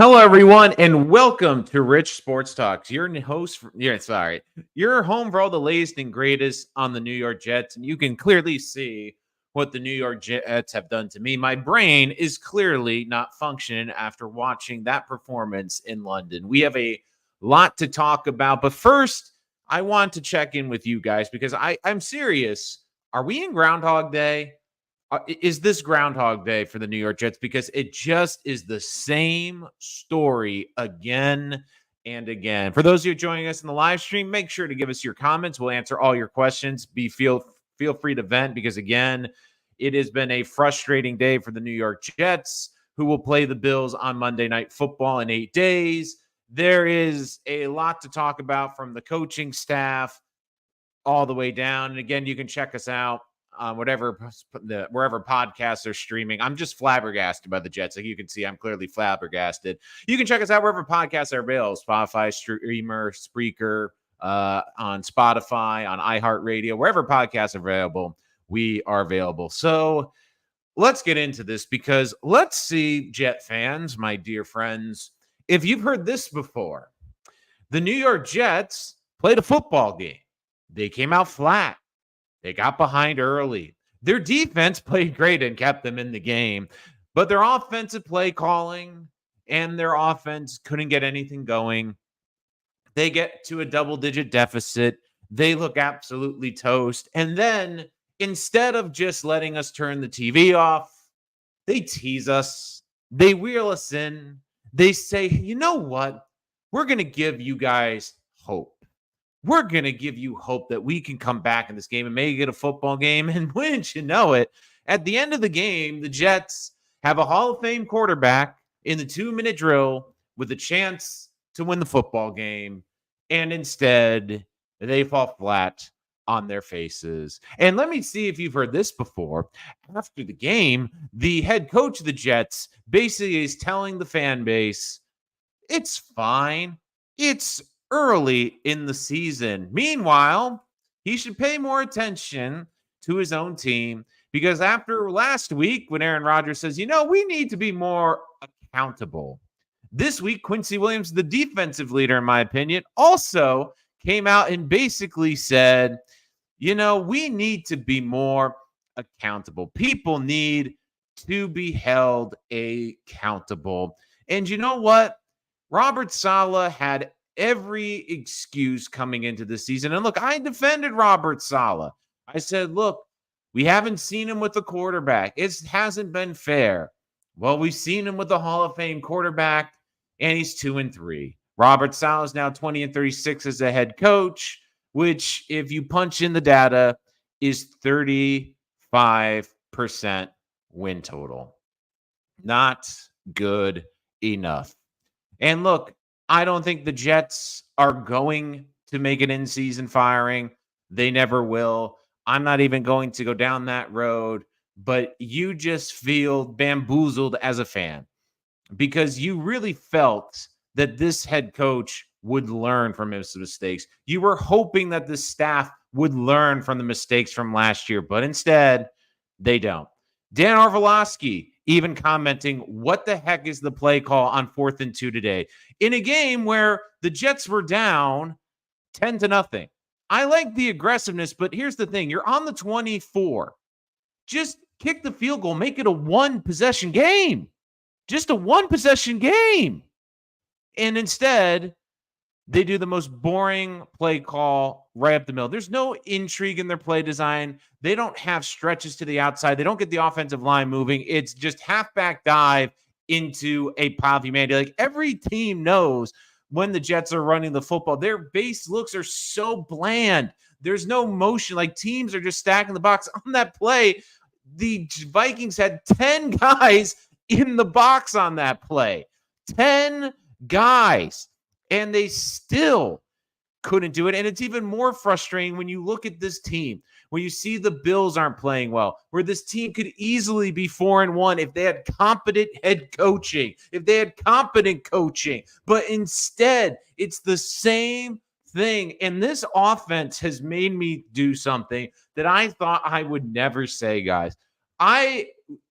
Hello, everyone, and welcome to Rich Sports Talks. Your host, your home for all the latest and greatest on the New York Jets. And you can clearly see what the New York Jets have done to me. My brain is clearly not functioning after watching that performance in London. We have a lot to talk about, but first, I want to check in with you guys because I'm serious. Are we in Groundhog Day? Is this Groundhog Day for the New York Jets? Because it just is the same story again and again. For those of you joining us in the live stream, make sure to give us your comments. We'll answer all your questions. Feel free to vent because again, it has been a frustrating day for the New York Jets, who will play the Bills on Monday Night Football in 8 days. There is a lot to talk about from the coaching staff all the way down. And again, you can check us out wherever podcasts are streaming. I'm just flabbergasted by the Jets. Like you can see, I'm clearly flabbergasted. You can check us out wherever podcasts are available: Spotify, Streamer, Spreaker, on Spotify, on iHeartRadio, wherever podcasts are available. We are available. So let's get into this because let's see, Jet fans, my dear friends, if you've heard this before. The New York Jets played a football game. They came out flat. They got behind early. Their defense played great and kept them in the game, but their offensive play calling and their offense couldn't get anything going. They get to a double-digit deficit. They look absolutely toast. And then instead of just letting us turn the TV off, they tease us. They wheel us in. They say, you know what? We're going to give you guys hope. We're going to give you hope that we can come back in this game and make it a football game. And wouldn't you know it, at the end of the game, the Jets have a Hall of Fame quarterback in the 2-minute drill with a chance to win the football game. And instead, they fall flat on their faces. And let me see if you've heard this before. After the game, the head coach of the Jets basically is telling the fan base, it's fine. It's early in the season. Meanwhile, he should pay more attention to his own team because after last week, when Aaron Rodgers says, we need to be more accountable. This week, Quincy Williams, the defensive leader, in my opinion, also came out and basically said, we need to be more accountable. People need to be held accountable. And you know what? Robert Saleh had every excuse coming into the season. And look, I defended Robert Saleh. I said, look, we haven't seen him with a quarterback. It hasn't been fair. Well, we've seen him with a Hall of Fame quarterback, and he's 2-3. Robert Saleh is now 20-36 as a head coach, which, if you punch in the data, is 35% win total. Not good enough. And look, I don't think the Jets are going to make an in-season firing. They never will. I'm not even going to go down that road, but you just feel bamboozled as a fan because you really felt that this head coach would learn from his mistakes. You were hoping that the staff would learn from the mistakes from last year, but instead, they don't. Dan Orlovsky even commenting, what the heck is the play call on 4th and 2 today? In a game where the Jets were down 10-0. I like the aggressiveness, but here's the thing. You're on the 24. Just kick the field goal. Make it a one-possession game. Just a one-possession game. And instead, they do the most boring play call right up the middle. There's no intrigue in their play design. They don't have stretches to the outside. They don't get the offensive line moving. It's just halfback dive into a pile of humanity. Like every team knows when the Jets are running the football, their base looks are so bland. There's no motion. Like teams are just stacking the box. On that play, the Vikings had 10 guys in the box on that play. 10 guys. And they still couldn't do it. And it's even more frustrating when you look at this team, when you see the Bills aren't playing well, where this team could easily be 4-1 if they had competent head coaching, if they had competent coaching. But instead, it's the same thing. And this offense has made me do something that I thought I would never say, guys. I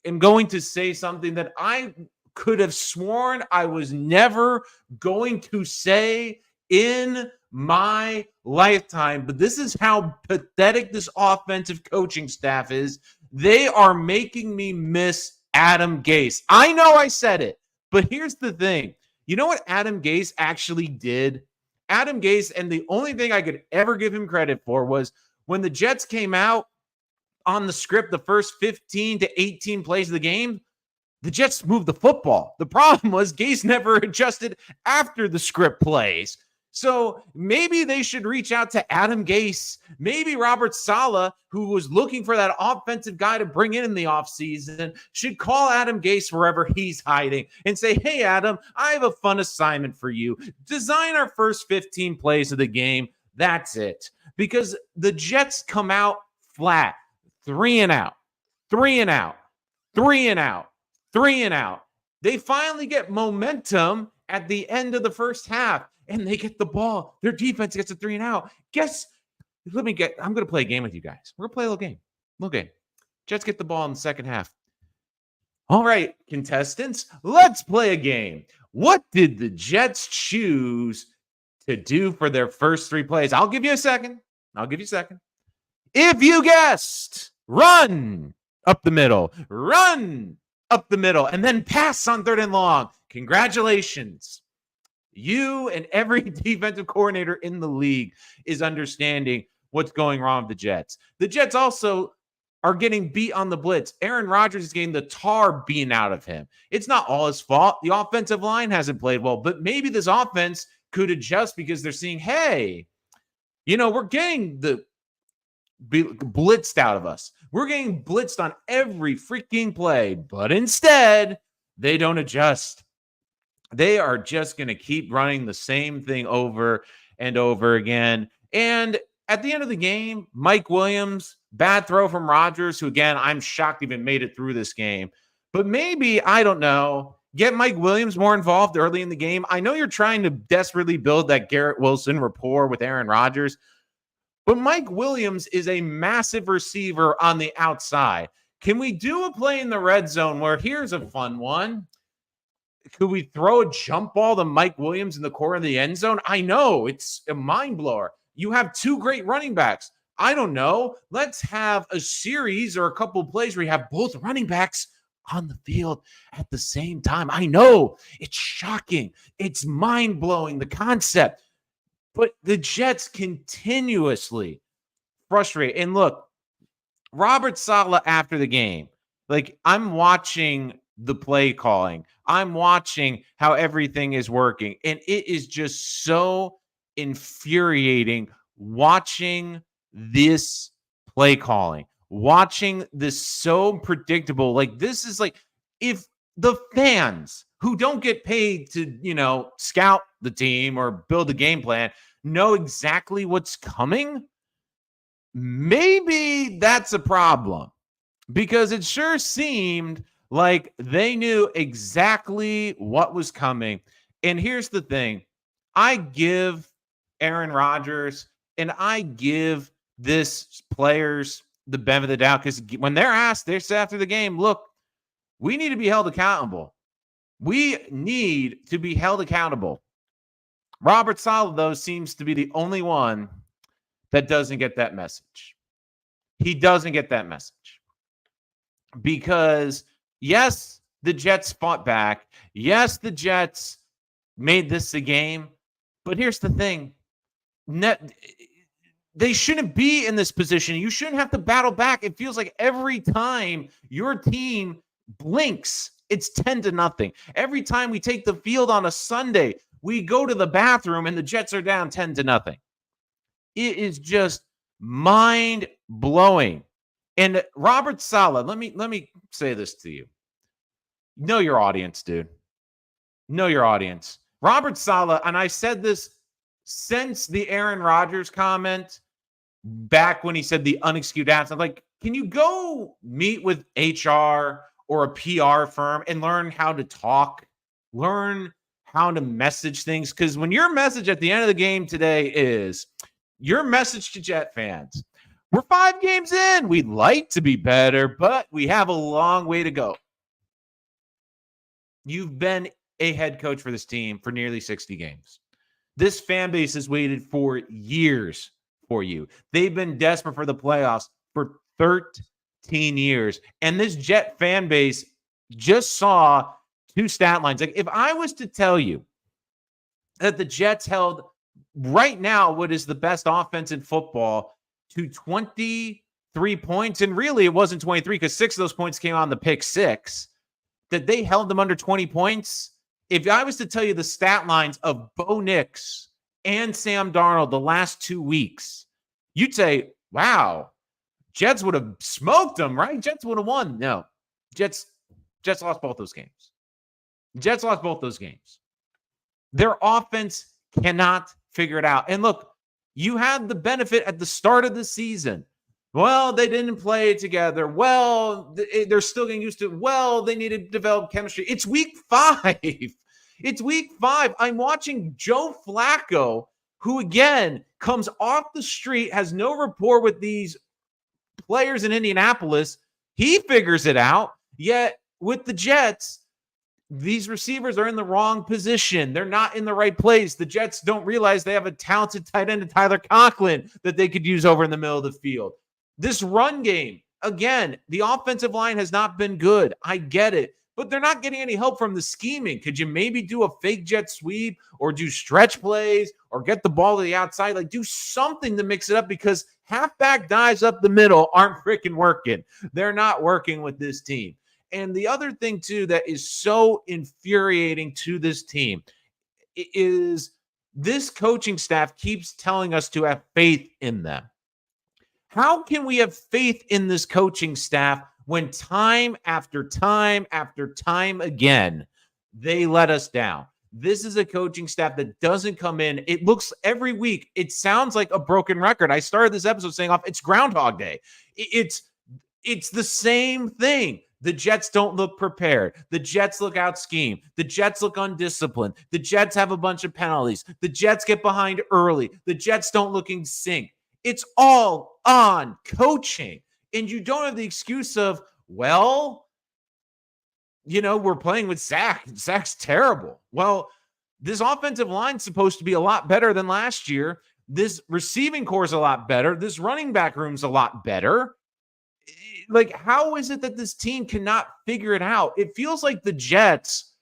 am going to say something that I could have sworn I was never going to say in my lifetime. But this is how pathetic this offensive coaching staff is. They are making me miss Adam Gase. I know I said it, but here's the thing. You know what Adam Gase actually did? Adam Gase, and the only thing I could ever give him credit for was when the Jets came out on the script, the first 15 to 18 plays of the game, the Jets moved the football. The problem was Gase never adjusted after the script plays. So maybe they should reach out to Adam Gase, maybe Robert Saleh, who was looking for that offensive guy to bring in the offseason, should call Adam Gase wherever he's hiding and say, hey, Adam, I have a fun assignment for you. Design our first 15 plays of the game. That's it. Because the Jets come out flat, 3 and out, 3 and out, 3 and out, 3 and out. They finally get momentum at the end of the first half. And they get the ball. Their defense gets a 3 and out. I'm going to play a game with you guys. We're going to play a little game. Jets get the ball in the second half. All right, contestants, let's play a game. What did the Jets choose to do for their first 3 plays? I'll give you a second. If you guessed, run up the middle, and then pass on 3rd and long. Congratulations. You and every defensive coordinator in the league is understanding what's going wrong with the Jets. The Jets also are getting beat on the blitz. Aaron Rodgers is getting the tar beaten out of him. It's not all his fault. The offensive line hasn't played well, but maybe this offense could adjust because they're seeing, hey, we're getting the blitzed out of us. We're getting blitzed on every freaking play, but instead, they don't adjust. They are just going to keep running the same thing over and over again. And at the end of the game, Mike Williams, bad throw from Rodgers, who, again, I'm shocked even made it through this game. But maybe, I don't know, get Mike Williams more involved early in the game. I know you're trying to desperately build that Garrett Wilson rapport with Aaron Rodgers, but Mike Williams is a massive receiver on the outside. Can we do a play in the red zone where here's a fun one? Could we throw a jump ball to Mike Williams in the corner of the end zone? I know, it's a mind blower. You have 2 great running backs. I don't know. Let's have a series or a couple of plays where you have both running backs on the field at the same time. I know, it's shocking. It's mind-blowing, the concept. But the Jets continuously frustrate. And look, Robert Saleh after the game, I'm watching the play calling. I'm watching how everything is working. And it is just so infuriating watching this play calling, watching this so predictable. This is if the fans who don't get paid to, scout the team or build a game plan know exactly what's coming, maybe that's a problem, because it sure seemed like they knew exactly what was coming. And here's the thing. I give Aaron Rodgers and I give this players the benefit of the doubt, because when they're asked, they say after the game, look, we need to be held accountable. We need to be held accountable. Robert Saleh, though, seems to be the only one that doesn't get that message. He doesn't get that message. Because yes, the Jets fought back. Yes, the Jets made this a game. But here's the thing. They shouldn't be in this position. You shouldn't have to battle back. It feels like every time your team blinks, it's 10-0. Every time we take the field on a Sunday, we go to the bathroom and the Jets are down 10-0. It is just mind-blowing. And Robert Saleh, let me say this to you. Know your audience, dude. Know your audience. Robert Saleh, and I said this since the Aaron Rodgers comment back when he said the unexcused absence. Can you go meet with HR or a PR firm and learn how to talk? Learn how to message things? Because when your message at the end of the game today is your message to Jet fans, we're 5 games in. We'd like to be better, but we have a long way to go. You've been a head coach for this team for nearly 60 games. This fan base has waited for years for you. They've been desperate for the playoffs for 13 years. And this Jet fan base just saw two stat lines. Like, if I was to tell you that the Jets held right now what is the best offense in football to 23 points, and really it wasn't 23 because 6 of those points came on the pick six, that they held them under 20 points. If I was to tell you the stat lines of Bo Nix and Sam Darnold the last 2 weeks, you'd say, wow, Jets would have smoked them, right? Jets would have won. No, Jets lost both those games. Jets lost both those games. Their offense cannot figure it out. And look, you had the benefit at the start of the season. Well, they didn't play together. Well, they're still getting used to it. Well, they need to develop chemistry. It's week 5. It's week 5. I'm watching Joe Flacco, who, again, comes off the street, has no rapport with these players in Indianapolis. He figures it out. Yet with the Jets, these receivers are in the wrong position. They're not in the right place. The Jets don't realize they have a talented tight end, Tyler Conklin, that they could use over in the middle of the field. This run game, again, the offensive line has not been good. I get it, but they're not getting any help from the scheming. Could you maybe do a fake jet sweep or do stretch plays or get the ball to the outside? Like, do something to mix it up, because halfback dives up the middle aren't freaking working. They're not working with this team. And the other thing, too, that is so infuriating to this team is this coaching staff keeps telling us to have faith in them. How can we have faith in this coaching staff when time after time after time again, they let us down? This is a coaching staff that doesn't come in. It looks every week. It sounds like a broken record. I started this episode saying it's Groundhog Day. It's the same thing. The Jets don't look prepared. The Jets look out schemed. The Jets look undisciplined. The Jets have a bunch of penalties. The Jets get behind early. The Jets don't look in sync. It's all on coaching. And you don't have the excuse of, well, we're playing with Zach. Zach's terrible. Well, this offensive line's supposed to be a lot better than last year. This receiving core is a lot better. This running back room's a lot better. Like, how is it that this team cannot figure it out? It feels like the Jets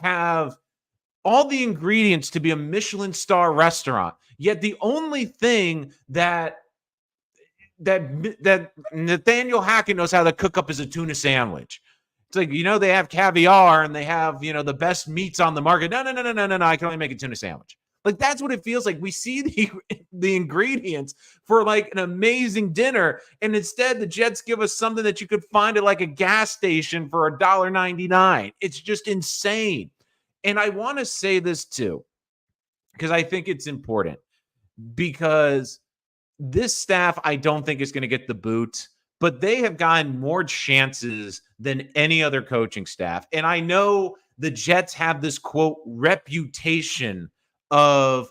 have all the ingredients to be a Michelin star restaurant. Yet the only thing that Nathaniel Hackett knows how to cook up is a tuna sandwich. It's like, they have caviar and they have, the best meats on the market. No. I can only make a tuna sandwich. Like, that's what it feels like. We see the ingredients for like an amazing dinner, and instead the Jets give us something that you could find at like a gas station for $1.99. It's just insane. And I want to say this too, because I think it's important, because this staff, I don't think is going to get the boot, but they have gotten more chances than any other coaching staff. And I know the Jets have this, quote, reputation of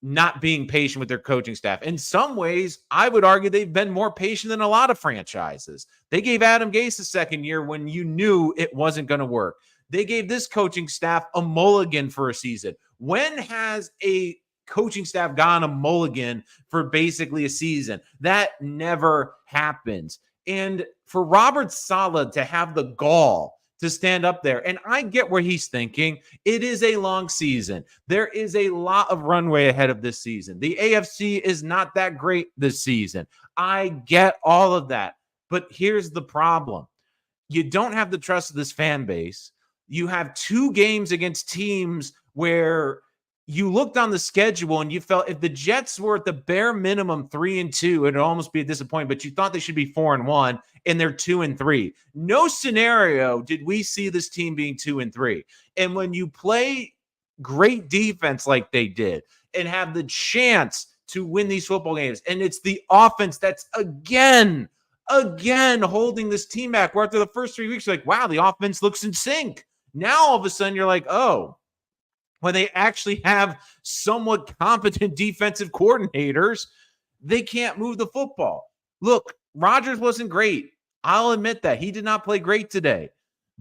not being patient with their coaching staff. In some ways, I would argue they've been more patient than a lot of franchises. They gave Adam Gase a second year when you knew it wasn't going to work. They gave this coaching staff a mulligan for a season. When has a coaching staff gone a mulligan for basically a season? That never happens. And for Robert Saleh to have the gall to stand up there, and I get where he's thinking. It is a long season. There is a lot of runway ahead of this season. The AFC is not that great this season. I get all of that. But here's the problem. You don't have the trust of this fan base. You have 2 games against teams where you looked on the schedule and you felt if the Jets were at the bare minimum 3-2, it'd almost be a disappointment, but you thought they should be 4-1, and they're 2-3. No scenario did we see this team being 2-3. And when you play great defense like they did and have the chance to win these football games, and it's the offense that's again holding this team back, where after the first 3 weeks, you're like, wow, the offense looks in sync. Now all of a sudden you're like, oh, when they actually have somewhat competent defensive coordinators, they can't move the football. Look, Rodgers wasn't great. I'll admit that. He did not play great today.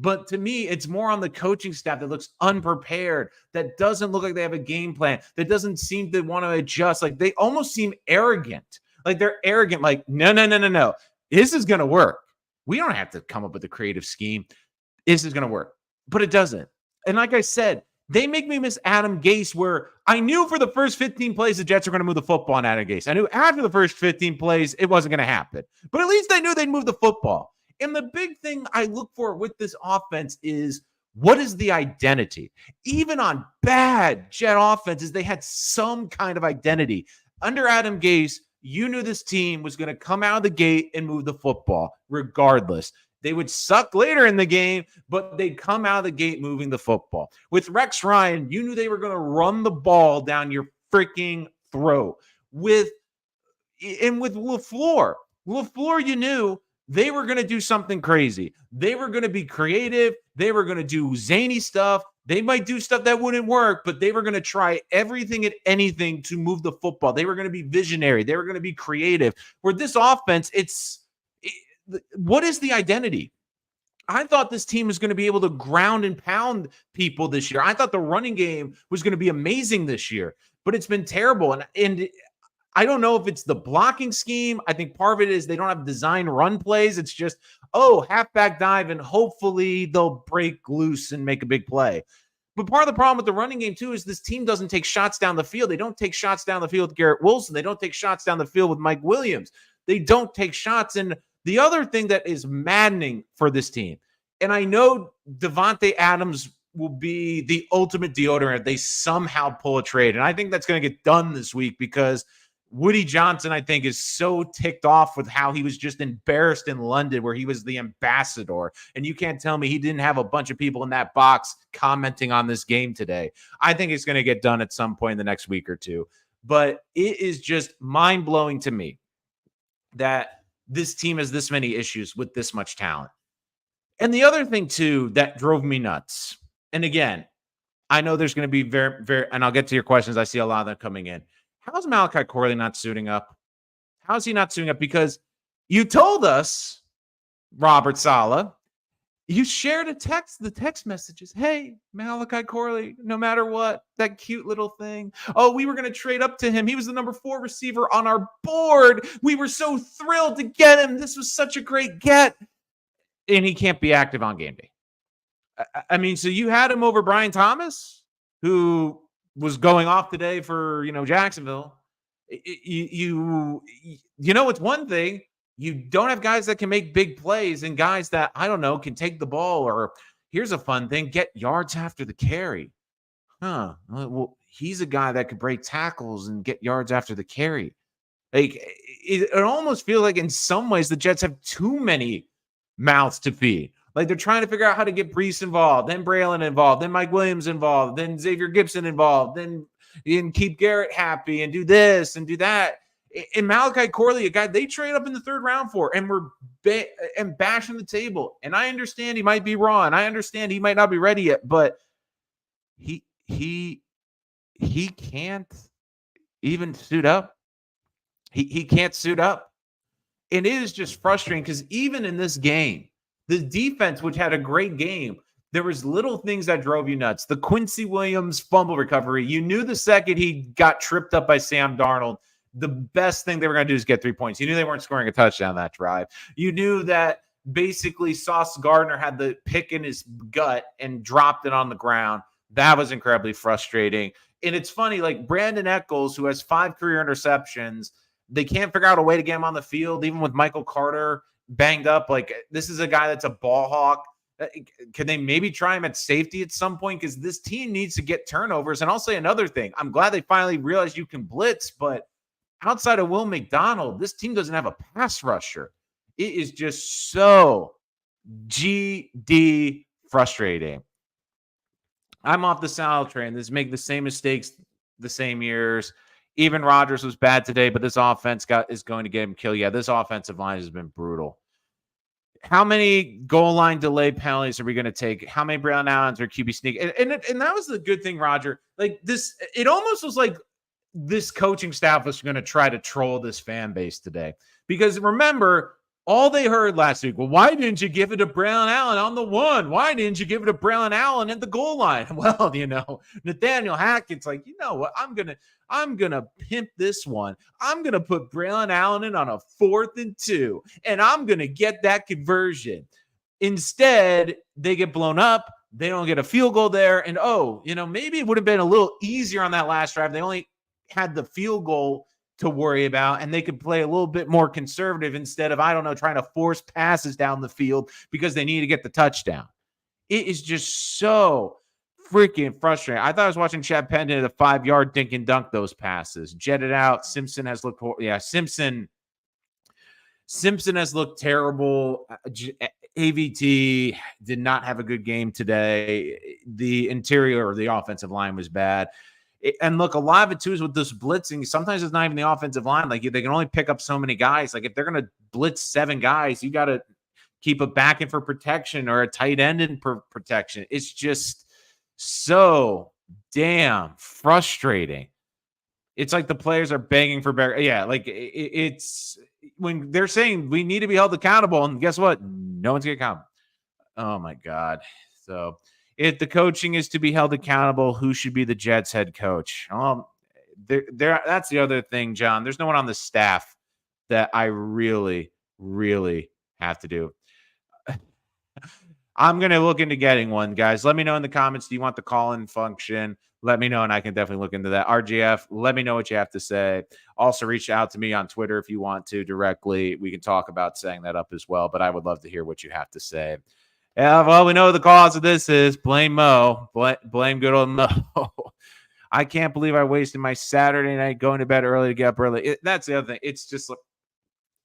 But to me, it's more on the coaching staff that looks unprepared, that doesn't look like they have a game plan, that doesn't seem to want to adjust. Like they almost seem arrogant. Like they're arrogant, like, no, no, no, no, no. This is going to work. We don't have to come up with a creative scheme. This is going to work. But it doesn't. And like I said, they make me miss Adam Gase, where I knew for the first 15 plays the Jets are going to move the football on Adam Gase. I knew after the first 15 plays it wasn't going to happen. But at least I knew they'd move the football. And the big thing I look for with this offense is, what is the identity? Even on bad Jet offenses, they had some kind of identity. Under Adam Gase, you knew this team was going to come out of the gate and move the football regardless. They would suck later in the game, but they'd come out of the gate moving the football. With Rex Ryan, you knew they were going to run the ball down your freaking throat. With LaFleur, you knew they were going to do something crazy. They were going to be creative. They were going to do zany stuff. They might do stuff that wouldn't work, but they were going to try everything and anything to move the football. They were going to be visionary. They were going to be creative. Where this offense, what is the identity? I thought this team was going to be able to ground and pound people this year. I thought the running game was going to be amazing this year, but it's been terrible. And I don't know if it's the blocking scheme. I think part of it is they don't have design run plays. It's just, halfback dive, and hopefully they'll break loose and make a big play. But part of the problem with the running game, too, is this team doesn't take shots down the field. They don't take shots down the field with Garrett Wilson. They don't take shots down the field with Mike Williams. They don't take shots. And the other thing that is maddening for this team, and I know Davante Adams will be the ultimate deodorant if they somehow pull a trade. And I think that's going to get done this week, because Woody Johnson, I think, is so ticked off with how he was just embarrassed in London, where he was the ambassador. And you can't tell me he didn't have a bunch of people in that box commenting on this game today. I think it's going to get done at some point in the next week or two. But it is just mind-blowing to me that this team has this many issues with this much talent. And the other thing, too, that drove me nuts, and again, I know there's going to be very, very, and I'll get to your questions. I see a lot of them coming in. How's Malachi Corley not suiting up? How's he not suiting up? Because you told us, Robert Saleh, you shared the text messages. Hey, Malachi Corley, no matter what, that cute little thing. Oh, we were going to trade up to him. He was the number 4 receiver on our board. We were so thrilled to get him. This was such a great get. And he can't be active on game day. I mean, so you had him over Brian Thomas, who was going off today for, Jacksonville. You know, it's one thing. You don't have guys that can make big plays and guys that, I don't know, can take the ball, or here's a fun thing, get yards after the carry. Well, he's a guy that could break tackles and get yards after the carry. Like, it almost feels like in some ways the Jets have too many mouths to feed. Like, they're trying to figure out how to get Breece involved, then Braylon involved, then Mike Williams involved, then Xavier Gibson involved, then keep Garrett happy and do this and do that. And Malachi Corley, a guy they trade up in the 3rd round for, and we're bashing the table. And I understand he might be raw, and I understand he might not be ready yet, but he can't even suit up. He can't suit up. And it is just frustrating, because even in this game, the defense, which had a great game, there was little things that drove you nuts. The Quincy Williams fumble recovery. You knew the second he got tripped up by Sam Darnold, the best thing they were going to do is get 3 points. You knew they weren't scoring a touchdown that drive. You knew that basically Sauce Gardner had the pick in his gut and dropped it on the ground. That was incredibly frustrating. And it's funny, like Brandon Echols, who has 5 career interceptions, they can't figure out a way to get him on the field, even with Michael Carter banged up. Like, this is a guy that's a ball hawk. Can they maybe try him at safety at some point? Because this team needs to get turnovers. And I'll say another thing. I'm glad they finally realized you can blitz, but outside of Will McDonald, this team doesn't have a pass rusher. It is just so GD frustrating. I'm off the Saleh train. This make the same mistakes the same years. Even Rodgers was bad today, but this offense is going to get him killed. Yeah, this offensive line has been brutal. How many goal line delay penalties are we going to take? How many Braylon Allens or QB sneak? And that was the good thing, Roger. Like this, it almost was like this coaching staff was going to try to troll this fan base today. Because remember, All they heard last week, well, why didn't you give it to Braylon Allen on the 1? Why didn't you give it to Braylon Allen at the goal line? Well, Nathaniel Hackett's like, you know what? I'm gonna pimp this one. I'm gonna put Braylon Allen in on a 4th and 2, and I'm gonna get that conversion. Instead, they get blown up. They don't get a field goal there. And maybe it would have been a little easier on that last drive. They only had the field goal to worry about, and they could play a little bit more conservative instead of, trying to force passes down the field because they need to get the touchdown. It is just so freaking frustrating. I thought I was watching Chad Pennington at a 5-yard dink and dunk those passes. Jetted out. Simpson has looked Simpson has looked terrible. AVT did not have a good game today. The interior of the offensive line was bad. And look, a lot of it too is with this blitzing. Sometimes it's not even the offensive line. Like, they can only pick up so many guys. Like, if they're going to blitz 7 guys, you got to keep a back in for protection or a tight end in for protection. It's just so damn frustrating. It's like the players are begging for better. Yeah, like it's when they're saying we need to be held accountable, and guess what? No one's going to come. Oh my God. So if the coaching is to be held accountable, who should be the Jets head coach? That's the other thing, John. There's no one on the staff that I really, really have to do. I'm going to look into getting one, guys. Let me know in the comments. Do you want the call-in function? Let me know, and I can definitely look into that. RGF, let me know what you have to say. Also, reach out to me on Twitter if you want to directly. We can talk about setting that up as well, but I would love to hear what you have to say. Yeah, well, we know the cause of this is blame Mo. Blame good old Mo. I can't believe I wasted my Saturday night going to bed early to get up early. That's the other thing. It's just like,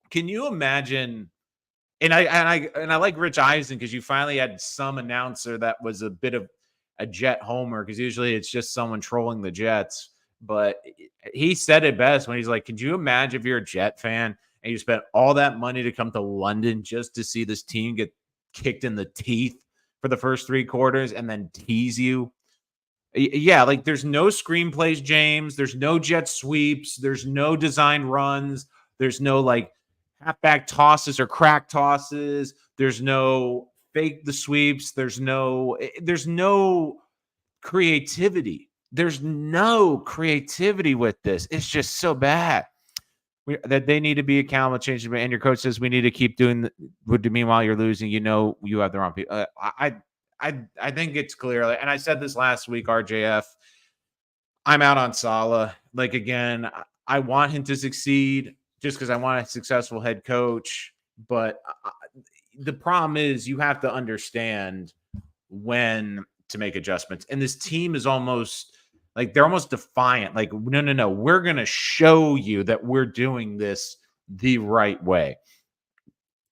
can you imagine? And I like Rich Eisen because you finally had some announcer that was a bit of a Jet homer, because usually it's just someone trolling the Jets. But he said it best when he's like, could you imagine if you're a Jet fan and you spent all that money to come to London just to see this team get kicked in the teeth for the first 3 quarters and then tease you? Yeah, like there's no screenplays, James. There's no jet sweeps. There's no design runs. There's no like halfback tosses or crack tosses. There's no fake the sweeps. There's no creativity. There's no creativity with this. It's just so bad. That they need to be accountable, change. And your coach says we need to keep doing what do mean while you're losing. You have the wrong people. I think it's clear. And I said this last week, RJF. I'm out on Saleh. Like, again, I want him to succeed just because I want a successful head coach. But the problem is you have to understand when to make adjustments. And this team is almost like they're almost defiant. Like, no. We're going to show you that we're doing this the right way.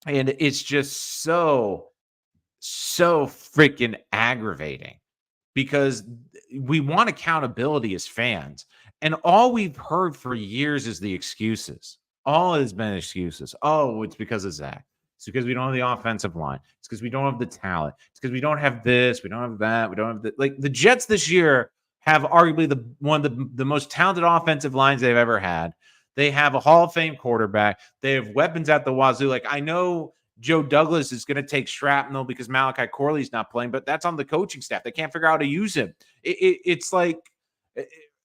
And it's just so freaking aggravating because we want accountability as fans. And all we've heard for years is the excuses. All has been excuses. Oh, it's because of Zach. It's because we don't have the offensive line. It's because we don't have the talent. It's because we don't have this. We don't have that. We don't have the, like the Jets this year have arguably one of the most talented offensive lines they've ever had. They have a Hall of Fame quarterback. They have weapons at the wazoo. Like, I know Joe Douglas is going to take shrapnel because Malachi Corley's not playing, but that's on the coaching staff. They can't figure out how to use him. It's like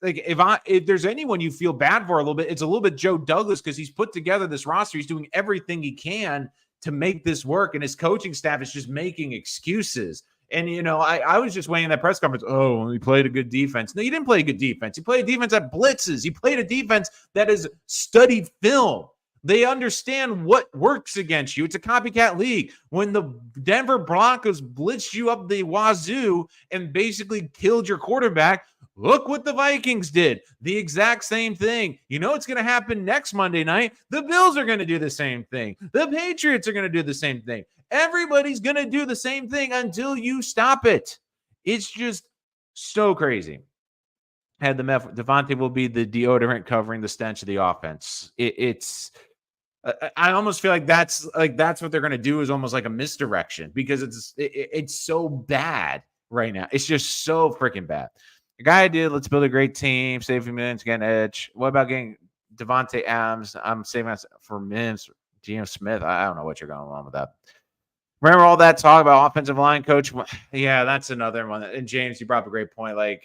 if there's anyone you feel bad for a little bit, it's a little bit Joe Douglas, because he's put together this roster. He's doing everything he can to make this work, and his coaching staff is just making excuses. And, I was just waiting in that press conference. Oh, he played a good defense. No, you didn't play a good defense. You played a defense that blitzes. You played a defense that is studied film. They understand what works against you. It's a copycat league. When the Denver Broncos blitzed you up the wazoo and basically killed your quarterback, look what the Vikings did. The exact same thing. You know what's going to happen next Monday night? The Bills are going to do the same thing. The Patriots are going to do the same thing. Everybody's going to do the same thing until you stop it. It's just so crazy. Had the Davante will be the deodorant covering the stench of the offense. I almost feel like that's what they're going to do, is almost like a misdirection, because it's so bad right now. It's just so freaking bad. The guy did, let's build a great team, save a few minutes, get an edge. What about getting Davante Adams? I'm saving us for minutes. Geno Smith. I don't know what you're going on with that. Remember all that talk about offensive line coach? Yeah, that's another one. And James, you brought up a great point. Like,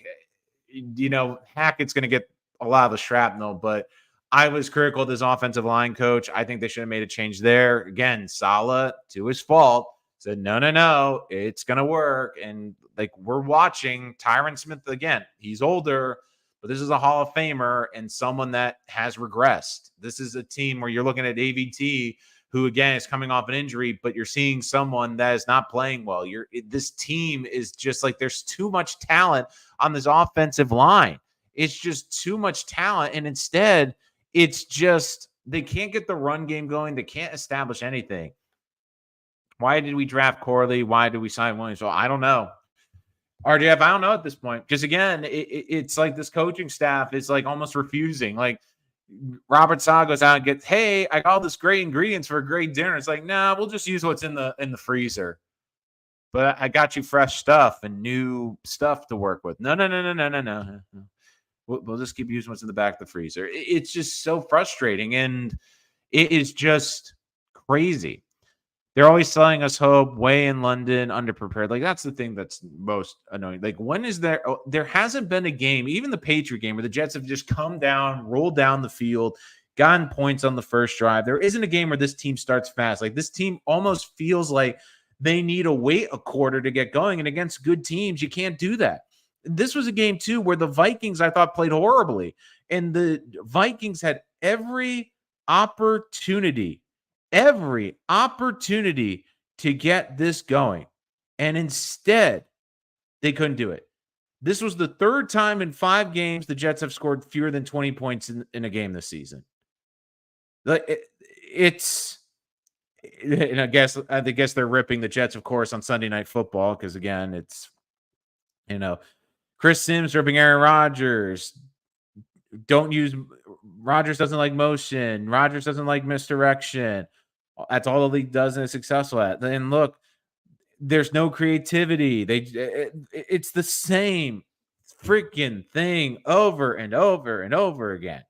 Hackett's going to get a lot of the shrapnel, but I was critical of this offensive line coach. I think they should have made a change there. Again, Saleh, to his fault, said, no, it's going to work. And like, we're watching Tyron Smith again. He's older, but this is a Hall of Famer and someone that has regressed. This is a team where you're looking at AVT, who again is coming off an injury, but you're seeing someone that is not playing well. This team is just like, there's too much talent on this offensive line. It's just too much talent. And instead, it's just, they can't get the run game going. They can't establish anything. Why did we draft Corley? Why did we sign Williams? Well, I don't know. RJF, I don't know at this point. Because again, it's like this coaching staff is like almost refusing. Like, Robert Saleh goes out and gets, hey, I got all this great ingredients for a great dinner. It's like, nah, we'll just use what's in the freezer. But I got you fresh stuff and new stuff to work with. No. We'll just keep using what's in the back of the freezer. It's just so frustrating, and it is just crazy. They're always selling us hope, way in London, underprepared. Like, that's the thing that's most annoying. Like, when is there? There hasn't been a game, even the Patriot game, where the Jets have just come down, rolled down the field, gotten points on the first drive. There isn't a game where this team starts fast. Like, this team almost feels like they need to wait a quarter to get going. And against good teams, you can't do that. This was a game, too, where the Vikings, I thought, played horribly. And the Vikings had every opportunity to get this going. And instead, they couldn't do it. This was the third time in 5 games the Jets have scored fewer than 20 points in a game this season. Like, and I guess they're ripping the Jets, of course, on Sunday Night Football, because again, it's, Chris Sims ripping Aaron Rodgers. Rodgers doesn't like motion. Rodgers doesn't like misdirection. That's all the league does and is successful at. And look, there's no creativity. It's the same freaking thing over and over and over again.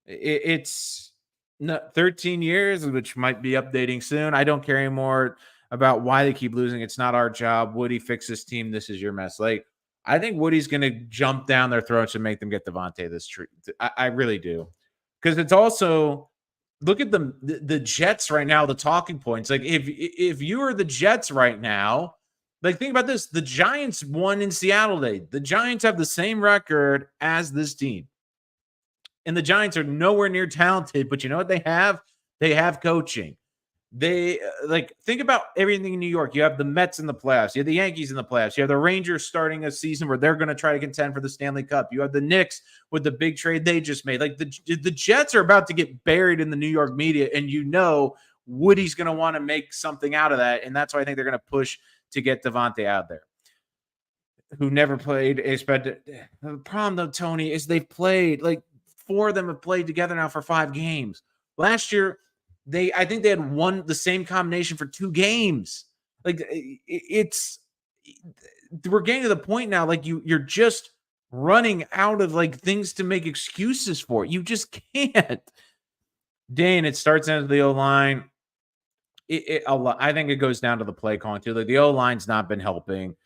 It's 13 years, which might be updating soon. I don't care anymore about why they keep losing. It's not our job. Woody, fix this team. This is your mess. Like, I think Woody's going to jump down their throats and make them get Davante this tree. I really do. Because it's also, look at the Jets right now, the talking points. Like, if you are the Jets right now, like, think about this. The Giants won in Seattle today. The Giants have the same record as this team. And the Giants are nowhere near talented, but you know what they have? They have coaching. They think about everything in New York. You have the Mets in the playoffs. You have the Yankees in the playoffs. You have the Rangers starting a season where they're going to try to contend for the Stanley Cup. You have the Knicks with the big trade they just made. Like, the Jets are about to get buried in the New York media, and Woody's going to want to make something out of that, and that's why I think they're going to push to get Davante out there, who never played. The problem, though, Tony, is they've played, like, 4 of them have played together now for 5 games. Last year, I think they had won the same combination for 2 games. Like, we're getting to the point now, like, you're just running out of, like, things to make excuses for. You just can't. Dane, it starts out of the O-line. I think it goes down to the play calling, too. Like, the O-line's not been helping.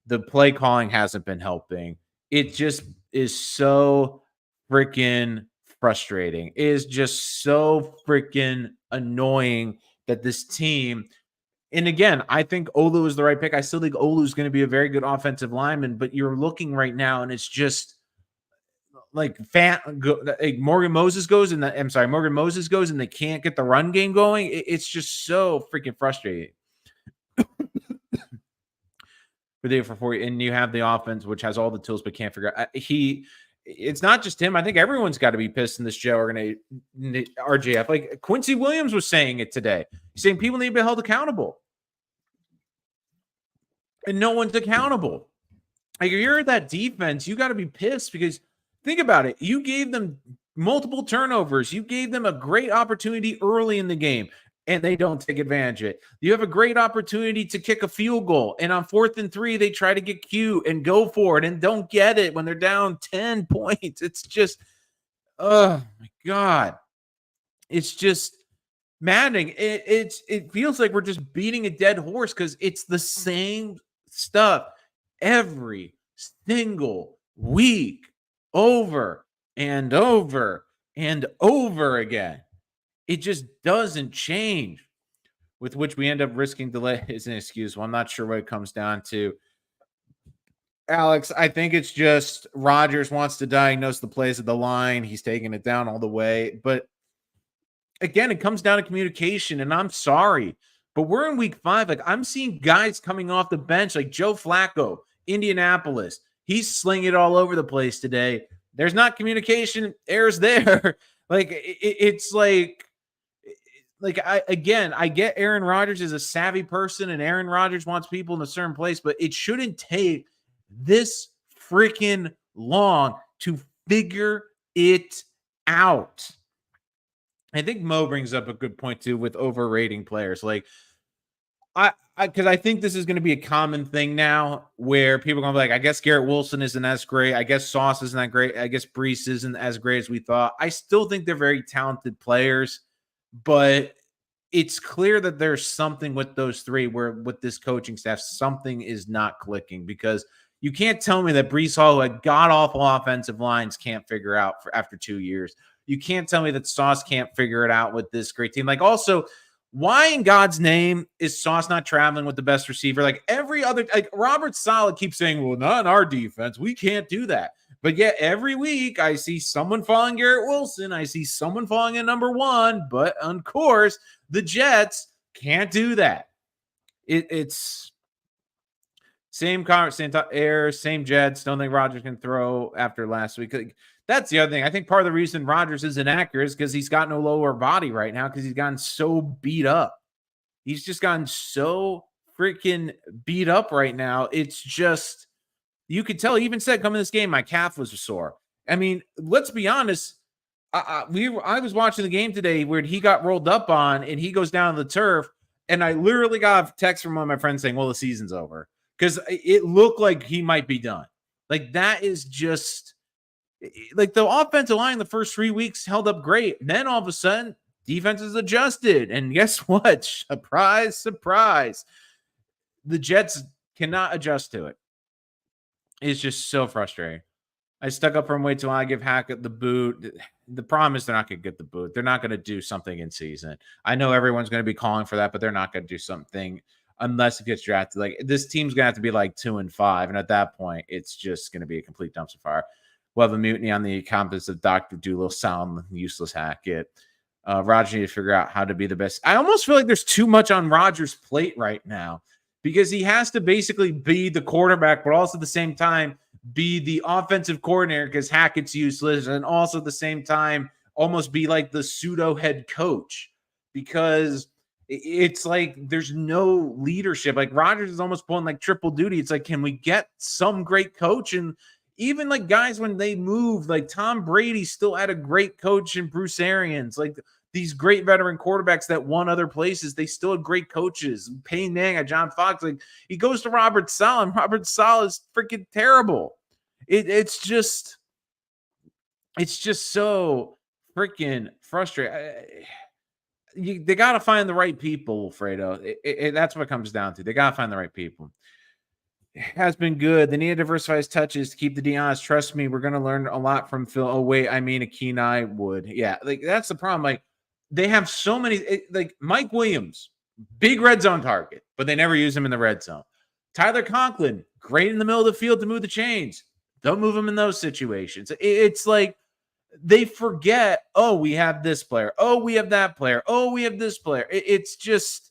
The play calling hasn't been helping. It just is so freaking frustrating. It is just so freaking annoying that this team, and again, I think Olu is the right pick. I still think Olu is going to be a very good offensive lineman, but you're looking right now and it's just like Morgan Moses goes and they can't get the run game going. It's just so freaking frustrating. For 40, and you have the offense, which has all the tools but can't figure out. It's not just him. I think everyone's got to be pissed in this Joe RJF. Like, Quincy Williams was saying it today. He's saying people need to be held accountable. And no one's accountable. Like, if you're that defense, you got to be pissed, because think about it. You gave them multiple turnovers. You gave them a great opportunity early in the game, and they don't take advantage of it. You have a great opportunity to kick a field goal, and on 4th and 3, they try to get cute and go for it and don't get it when they're down 10 points. It's just, oh my God. It's just, maddening. It feels like we're just beating a dead horse because it's the same stuff every single week, over and over and over again. It just doesn't change. With which we end up risking delay is an excuse. Well, I'm not sure what it comes down to. Alex, I think it's just Rodgers wants to diagnose the plays of the line. He's taking it down all the way. But again, it comes down to communication. And I'm sorry, but we're in week 5. Like, I'm seeing guys coming off the bench, like Joe Flacco, Indianapolis. He's slinging it all over the place today. There's not communication errors there. Like, it's like I get Aaron Rodgers is a savvy person and Aaron Rodgers wants people in a certain place, but it shouldn't take this freaking long to figure it out. I think Mo brings up a good point too with overrating players. Like, because I think this is going to be a common thing now where people are going to be like, I guess Garrett Wilson isn't as great. I guess Sauce isn't that great. I guess Brees isn't as great as we thought. I still think they're very talented players, but it's clear that there's something with those three where with this coaching staff, something is not clicking because you can't tell me that Brees Hall, who had god awful offensive lines, can't figure out for after 2 years. You can't tell me that Sauce can't figure it out with this great team. Like, also, why in God's name is Sauce not traveling with the best receiver? Like every other, like Robert Saleh keeps saying, well, not in our defense. We can't do that. But yet every week I see someone following Garrett Wilson. I see someone following in number 1. But of course, the Jets can't do that. It's same car, same air, same Jets. Don't think Rodgers can throw after last week. Like, that's the other thing. I think part of the reason Rodgers is inaccurate is because he's got no lower body right now because he's gotten so beat up. He's just gotten so freaking beat up right now. It's just, you could tell. He even said, coming this game, my calf was sore. I mean, let's be honest. I was watching the game today where he got rolled up on and he goes down to the turf. And I literally got a text from one of my friends saying, well, the season's over. Because it looked like he might be done. Like, that is just like the offensive line the first 3 weeks held up great. And then all of a sudden, defense is adjusted. And guess what? Surprise, surprise. The Jets cannot adjust to it. It's just so frustrating. I stuck up for him way too long. I give Hackett the boot. The problem is they're not going to get the boot. They're not going to do something in season. I know everyone's going to be calling for that, but they're not going to do something unless it gets drafted. Like, this team's going to have to be like 2-5. And at that point, it's just going to be a complete dumpster fire. We'll have a mutiny on the campus of Dr. Doolittle, sound useless Hackett. Rodgers need to figure out how to be the best. I almost feel like there's too much on Rodgers' plate right now because he has to basically be the quarterback, but also at the same time be the offensive coordinator because Hackett's useless, and also at the same time almost be like the pseudo head coach because it's like there's no leadership. Like, Rodgers is almost pulling like triple duty. It's like, can we get some great coach? And even like guys, when they move, like Tom Brady still had a great coach in Bruce Arians. Like, these great veteran quarterbacks that won other places, they still had great coaches. Peyton Manning, John Fox. Like, he goes to Robert Saleh, and Robert Saleh is freaking terrible. It's just so freaking frustrating. They got to find the right people, Fredo. That's what it comes down to. They got to find the right people. It has been good. They need to diversify his touches to keep the D honest. Trust me, we're going to learn a lot from Phil. Oh, wait, I mean, a Kenai would. Yeah, like, that's the problem. Like, they have so many, like Mike Williams, big red zone target, but they never use him in the red zone. Tyler Conklin, great in the middle of the field to move the chains. Don't move him in those situations. It's like they forget, oh, we have this player. Oh, we have that player. Oh, we have this player. It's just,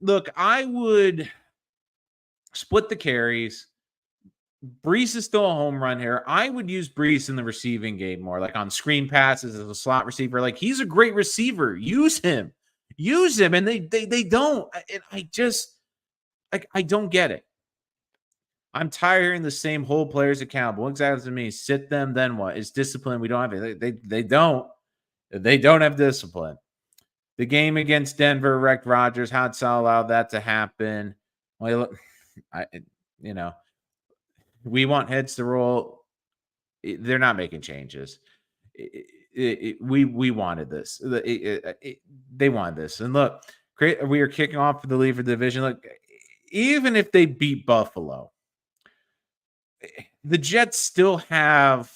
look, I would split the carries. Brees is still a home run here. I would use Brees in the receiving game more, like on screen passes as a slot receiver. Like, he's a great receiver. Use him. And they don't. And I don't get it. I'm tired of hearing the same whole players accountable. What exactly does it mean? Sit them, then what? Is discipline? We don't have it. They don't. They don't have discipline. The game against Denver wrecked Rodgers. How'd Sal allow that to happen? Well, we want heads to roll. They're not making changes. we wanted this. They wanted this. And look, great. We are kicking off for the lead for the division. Look, even if they beat Buffalo, the Jets still have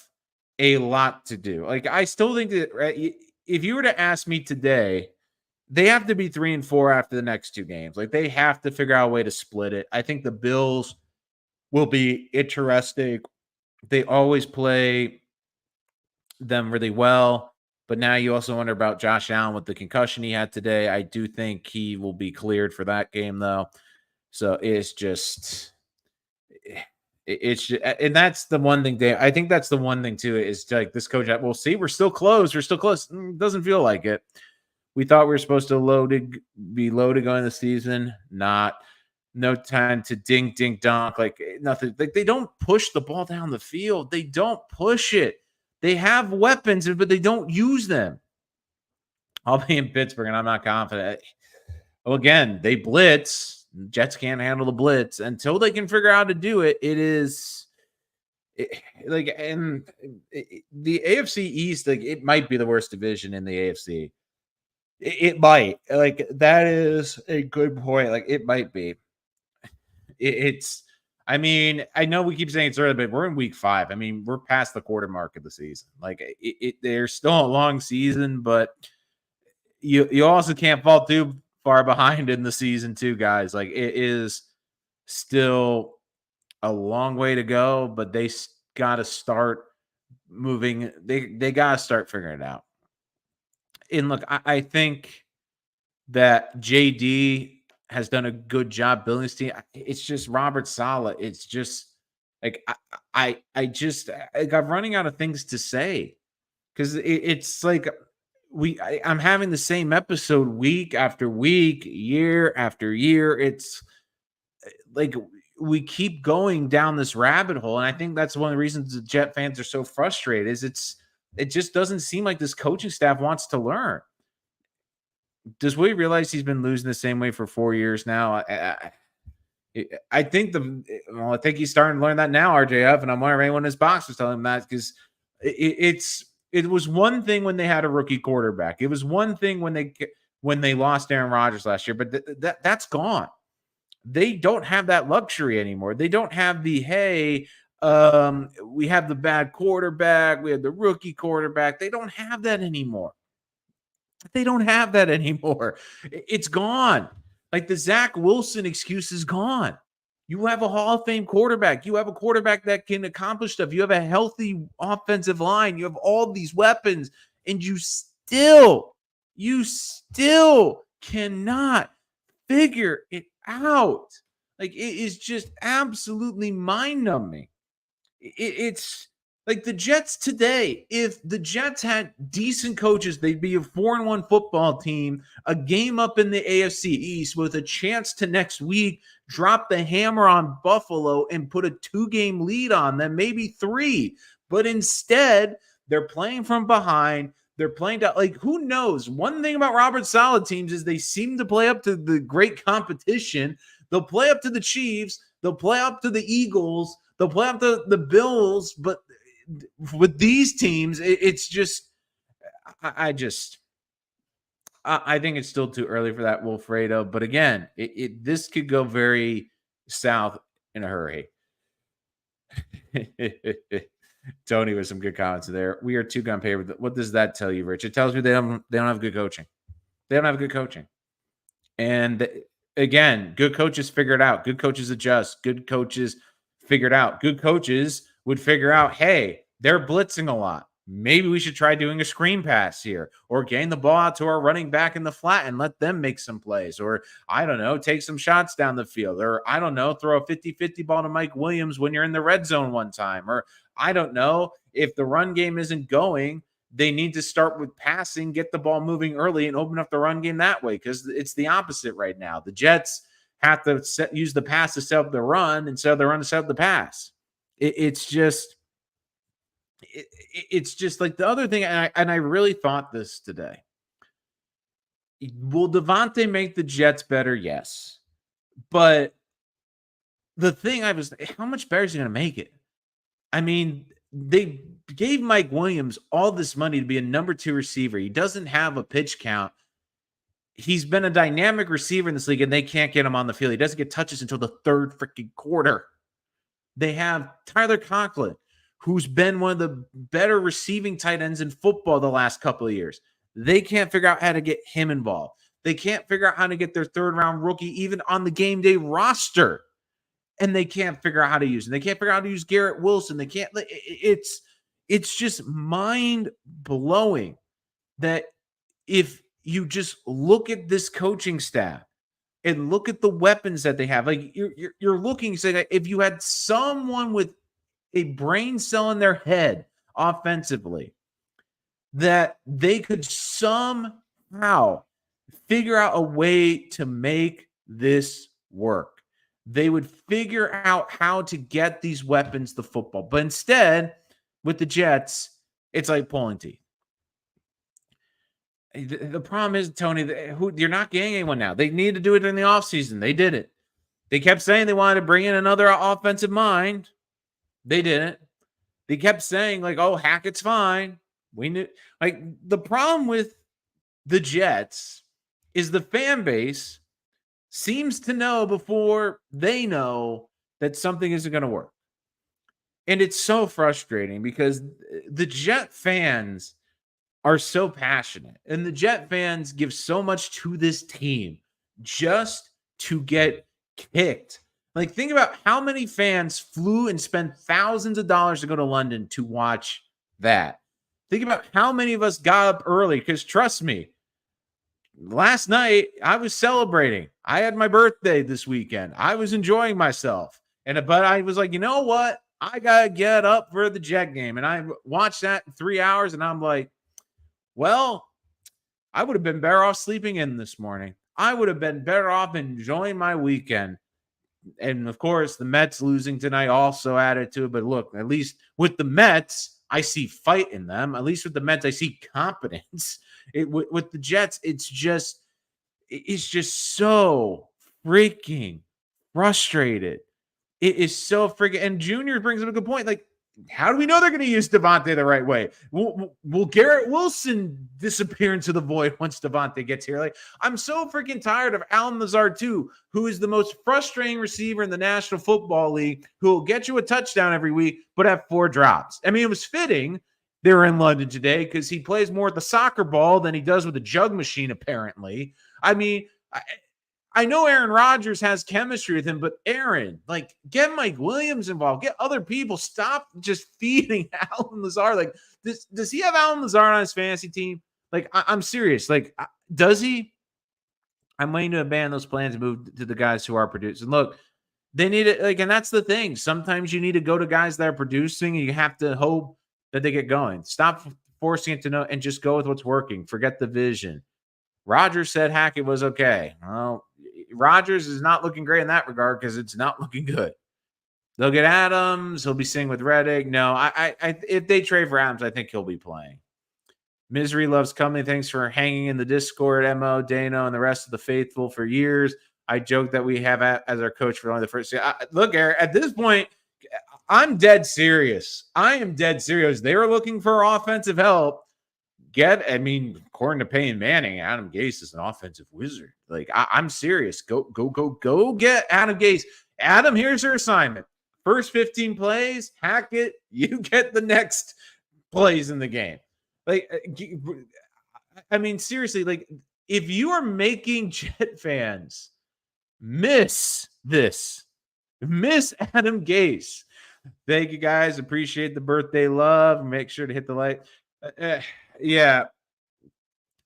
a lot to do. Like, I still think that, right, if you were to ask me today, they have to be 3-4 after the next two games. Like, they have to figure out a way to split it. I think the Bills will be interesting. They always play them really well. But now you also wonder about Josh Allen with the concussion he had today. I do think he will be cleared for that game, though. So it's just, and that's the one thing. I think that's the one thing too, is like this coach. We'll see. We're still close. We're still close. Doesn't feel like it. We thought we were supposed to be loaded going the season. Not. No time to ding donk, like nothing. Like, they don't push the ball down the field. They don't push it. They have weapons, but they don't use them. I'll be in Pittsburgh, and I'm not confident. Well, again, they blitz. Jets can't handle the blitz until they can figure out how to do it. It is like, and the AFC East, like, it might be the worst division in the AFC. It might. Like, that is a good point. Like, it might be. It's, I mean, I know we keep saying it's early, but we're in week 5. I mean, we're past the quarter mark of the season. Like, there's still a long season, but you also can't fall too far behind in the season too, guys. Like, it is still a long way to go, but they got to start moving. They got to start figuring it out. And look, I think that JD has done a good job building this team. It's just Robert Saleh. It's just like, I just, like, I'm running out of things to say, because it's like I'm having the same episode week after week, year after year. It's like we keep going down this rabbit hole, and I think that's one of the reasons the Jet fans are so frustrated. It just doesn't seem like this coaching staff wants to learn. Does Willie realize he's been losing the same way for 4 years now? I think I think he's starting to learn that now, RJF, and I'm wondering if anyone in his box was telling him that, because it was one thing when they had a rookie quarterback. It was one thing when they lost Aaron Rodgers last year, but that's gone. They don't have that luxury anymore. They don't have the, hey, we have the bad quarterback, we have the rookie quarterback. They don't have that anymore. They don't have that anymore. It's gone. Like, the Zach Wilson excuse is gone. You have a Hall of Fame quarterback. You have a quarterback that can accomplish stuff. You have a healthy offensive line. You have all these weapons, and you still cannot figure it out. Like, it is just absolutely mind-numbing. It's like the Jets today. If the Jets had decent coaches, they'd be a 4-1 football team, a game up in the AFC East with a chance to next week drop the hammer on Buffalo and put a 2-game lead on them, maybe 3. But instead, they're playing from behind. They're playing to, like, who knows? One thing about Robert Saleh teams is they seem to play up to the great competition. They'll play up to the Chiefs. They'll play up to the Eagles. They'll play up to the Bills. But with these teams, it's just, I think it's still too early for that, Wilfredo. But again, this could go very south in a hurry. Tony with some good comments there. We are 2-gun paper. What does that tell you, Rich? It tells me they don't have good coaching. They don't have good coaching. And again, good coaches figure it out. Good coaches adjust. Good coaches figure it out. Good coaches would figure out, hey, they're blitzing a lot. Maybe we should try doing a screen pass here, or gain the ball out to our running back in the flat and let them make some plays. Or, I don't know, take some shots down the field. Or, I don't know, throw a 50-50 ball to Mike Williams when you're in the red zone one time. Or, I don't know, if the run game isn't going, they need to start with passing, get the ball moving early, and open up the run game that way, because it's the opposite right now. The Jets have to use the pass to set up the run instead of the run to set up the pass. It's just like the other thing, and I really thought this today. Will Davante make the Jets better? Yes. But the thing how much better is he going to make it? I mean, they gave Mike Williams all this money to be a number 2 receiver. He doesn't have a pitch count. He's been a dynamic receiver in this league, and they can't get him on the field. He doesn't get touches until the third freaking quarter. They have Tyler Conklin, who's been one of the better receiving tight ends in football the last couple of years. They can't figure out how to get him involved. They can't figure out how to get their third-round rookie even on the game day roster. And they can't figure out how to use him. They can't figure out how to use Garrett Wilson. They can't. It's just mind-blowing that if you just look at this coaching staff and look at the weapons that they have, like you're looking, say that if you had someone with a brain cell in their head offensively, that they could somehow figure out a way to make this work. They would figure out how to get these weapons to football. But instead, with the Jets, it's like pulling teeth. The problem is, Tony, you're not getting anyone now. They need to do it in the offseason. They did it. They kept saying they wanted to bring in another offensive mind. They didn't. They kept saying, like, oh, Hackett's fine. We knew. Like, the problem with the Jets is the fan base seems to know before they know that something isn't going to work. And it's so frustrating because the Jet fans are so passionate, and the Jet fans give so much to this team just to get kicked. Like, think about how many fans flew and spent thousands of dollars to go to London to watch that. Think about how many of us got up early, because trust me, last night I was celebrating. I had my birthday this weekend. I was enjoying myself. But I was like, you know what? I got to get up for the Jet game. And I watched that in 3 hours, and I'm like, well, I would have been better off sleeping in this morning. I would have been better off enjoying my weekend. And of course, the Mets losing tonight also added to it. But look, at least with the Mets, I see fight in them. At least with the Mets, I see competence. With the Jets, it's just so freaking frustrated. It is so freaking. And Junior brings up a good point. Like, how do we know they're going to use Davante the right way? Will Garrett Wilson disappear into the void once Davante gets here? Like, I'm so freaking tired of Allen Lazard too, who is the most frustrating receiver in the National Football League, who will get you a touchdown every week, but have 4 drops. I mean, it was fitting they were in London today because he plays more at the soccer ball than he does with the jug machine, apparently. I mean, I know Aaron Rodgers has chemistry with him, but Aaron, like, get Mike Williams involved. Get other people. Stop just feeding Allen Lazard. Like, does he have Allen Lazard on his fantasy team? Like, I'm serious. Like, does he? I'm waiting to abandon those plans and move to the guys who are producing. Look, they need it. Like, and that's the thing. Sometimes you need to go to guys that are producing, and you have to hope that they get going. Stop forcing it to know and just go with what's working. Forget the vision. Rodgers said Hackett was okay. Well, Rodgers is not looking great in that regard because it's not looking good. They'll get Adams. He'll be sitting with Reddick. No, I if they trade for Adams, I think he'll be playing. Misery loves company. Thanks for hanging in the Discord, Mo, Dano, and the rest of the faithful for years. I joke that we have as our coach for only the first. Look, Eric, at this point, I'm dead serious. I am dead serious. They were looking for offensive help. According to Peyton Manning, Adam Gase is an offensive wizard. Like, I'm serious. Go get Adam Gase. Adam, here's your assignment. First 15 plays, Hackett, you get the next plays in the game. Like, I mean, seriously, like, if you are making Jet fans miss Adam Gase. Thank you, guys. Appreciate the birthday love. Make sure to hit the like. Yeah.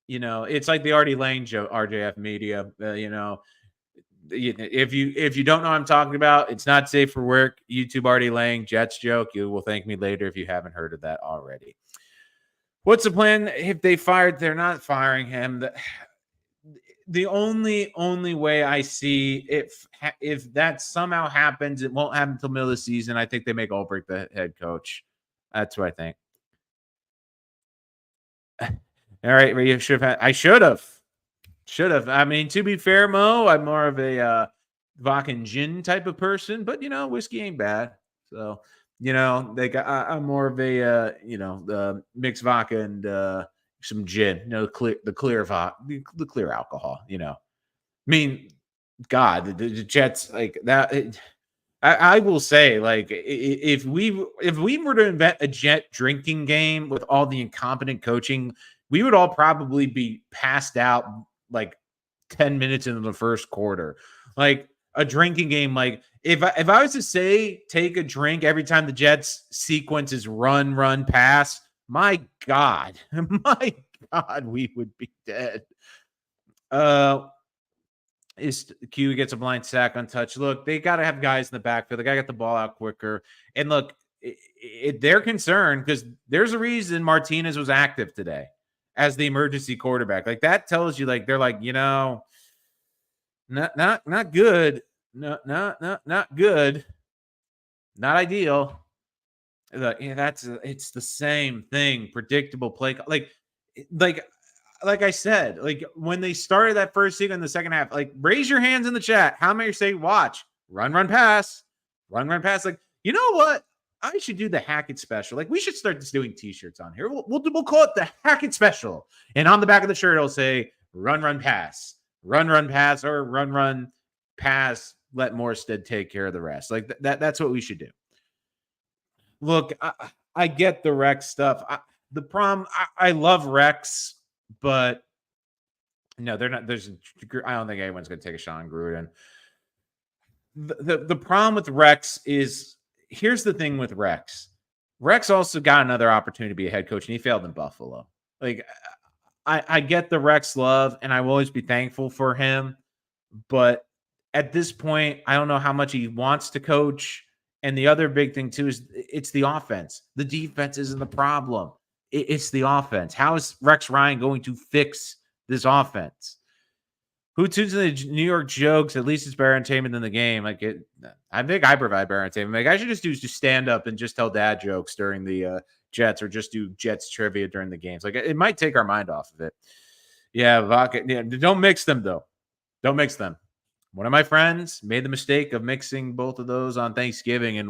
It's like the Artie Lang joke, RJF Media. If you don't know what I'm talking about, it's not safe for work. YouTube Artie Lang, Jets joke. You will thank me later if you haven't heard of that already. What's the plan if they fired? They're not firing him. The only way I see if that somehow happens, it won't happen until middle of the season. I think they make Ulbrich the head coach. That's what I think. All right, I should have. I mean, to be fair, Mo, I'm more of a vodka and gin type of person, but whiskey ain't bad. So Like I'm more of a the mixed vodka and some gin, the clear vodka, the clear alcohol. I mean, God, the Jets like that. I will say, like, if we were to invent a Jet drinking game with all the incompetent coaching, we would all probably be passed out like 10 minutes into the first quarter. Like a drinking game, like if I was to say take a drink every time the Jets sequence is run, run, pass, my God, my God, we would be dead. Uh is Q gets a blind sack untouched. Look, they got to have guys in the backfield. They got to get the ball out quicker. And look, they're concerned because there's a reason Martinez was active today as the emergency quarterback. Like that tells you, like they're like, not good, not good, not ideal. It's the same thing. Predictable play, like like I said, like when they started that first season in the second half, like raise your hands in the chat. How many say watch, run, run, pass, run, run, pass? Like, you know what? I should do the Hackett special. Like, we should start just doing t-shirts on here. We'll call it the Hackett special. And on the back of the shirt, it'll say run, run, pass, run, run, pass, or run, run, pass. Let Morstead take care of the rest. Like that's what we should do. Look, I get the Rex stuff. The problem, I love Rex, but no, they're not. I don't think anyone's going to take a shot on Gruden. The problem with Rex is, here's the thing with Rex. Rex also got another opportunity to be a head coach, and he failed in Buffalo. Like, I get the Rex love, and I will always be thankful for him. But at this point, I don't know how much he wants to coach. And the other big thing, too, is it's the offense. The defense isn't the problem. It's the offense. How is Rex Ryan going to fix this offense? Who tunes in the New York jokes? At least it's better entertainment than the game. I think I provide better entertainment. Like, I should just stand up and just tell dad jokes during the Jets, or just do Jets trivia during the games. Like, it might take our mind off of it. Yeah, vodka. Yeah, don't mix them, though. Don't mix them. One of my friends made the mistake of mixing both of those on Thanksgiving, and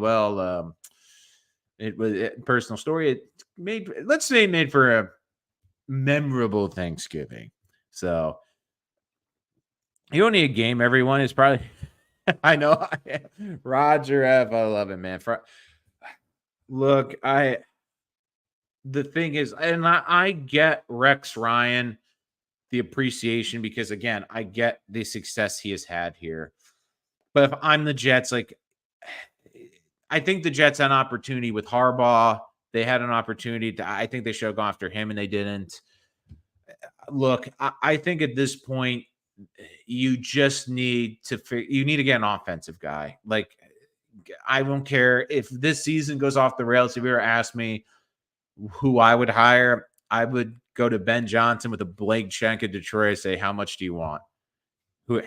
it was a personal story. Let's say it made for a memorable Thanksgiving. So you don't need a game, everyone. Is probably I know. Roger F. I love it, man. Look, the thing is, and I get Rex Ryan the appreciation, because again, I get the success he has had here. But if I'm the Jets, like, I think the Jets had an opportunity with Harbaugh. They had an opportunity I think they should have gone after him, and they didn't. Look, I think at this point, you just need to get an offensive guy. Like, I don't care if this season goes off the rails. If you ever asked me who I would hire, I would go to Ben Johnson with a blank check in Detroit and say, how much do you want?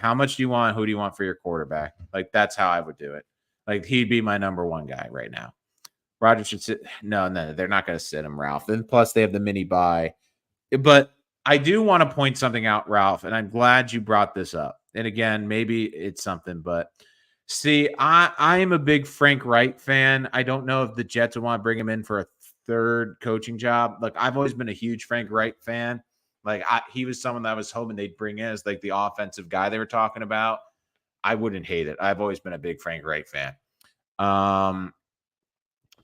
How much do you want? Who do you want for your quarterback? Like, that's how I would do it. Like, he'd be my number one guy right now. Rodgers should sit. No, they're not going to sit him, Ralph. And plus, they have the mini bye. But I do want to point something out, Ralph, and I'm glad you brought this up. And again, maybe it's something, but see, I am a big Frank Reich fan. I don't know if the Jets would want to bring him in for a third coaching job. Like, I've always been a huge Frank Reich fan. Like, he was someone that I was hoping they'd bring in as like the offensive guy they were talking about. I wouldn't hate it. I've always been a big Frank Reich fan.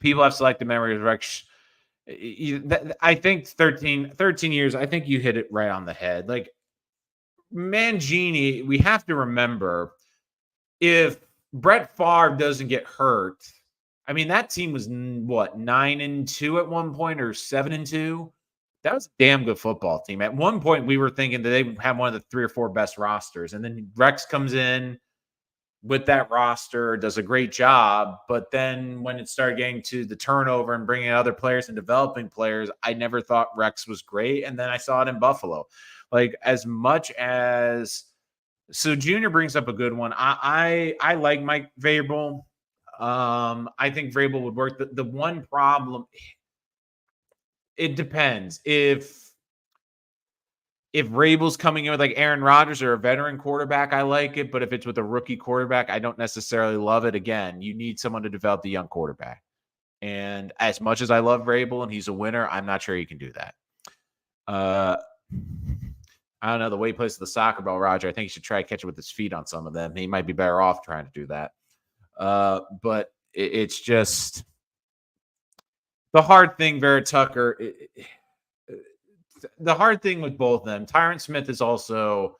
People have selected memory of Reich. I think 13 years, I think you hit it right on the head. Like, Mangini, we have to remember, if Brett Favre doesn't get hurt, I mean, that team was what, 9-2 at one point, or 7-2? That was a damn good football team. At one point, we were thinking that they have one of the 3 or 4 best rosters. And then Rex comes in with that roster, does a great job. But then when it started getting to the turnover and bringing other players and developing players, I never thought Rex was great. And then I saw it in Buffalo. Like, as much as – so Junior brings up a good one. I like Mike Vrabel. I think Vrabel would work. The one problem – it depends. If Vrabel's coming in with like Aaron Rodgers or a veteran quarterback, I like it. But if it's with a rookie quarterback, I don't necessarily love it. Again, you need someone to develop the young quarterback. And as much as I love Vrabel and he's a winner, I'm not sure he can do that. Uh, I don't know the way he plays the soccer ball, Roger. I think he should try to catch it with his feet on some of them. He might be better off trying to do that. But it's just the hard thing, Vera Tucker. The hard thing with both of them, Tyron Smith is also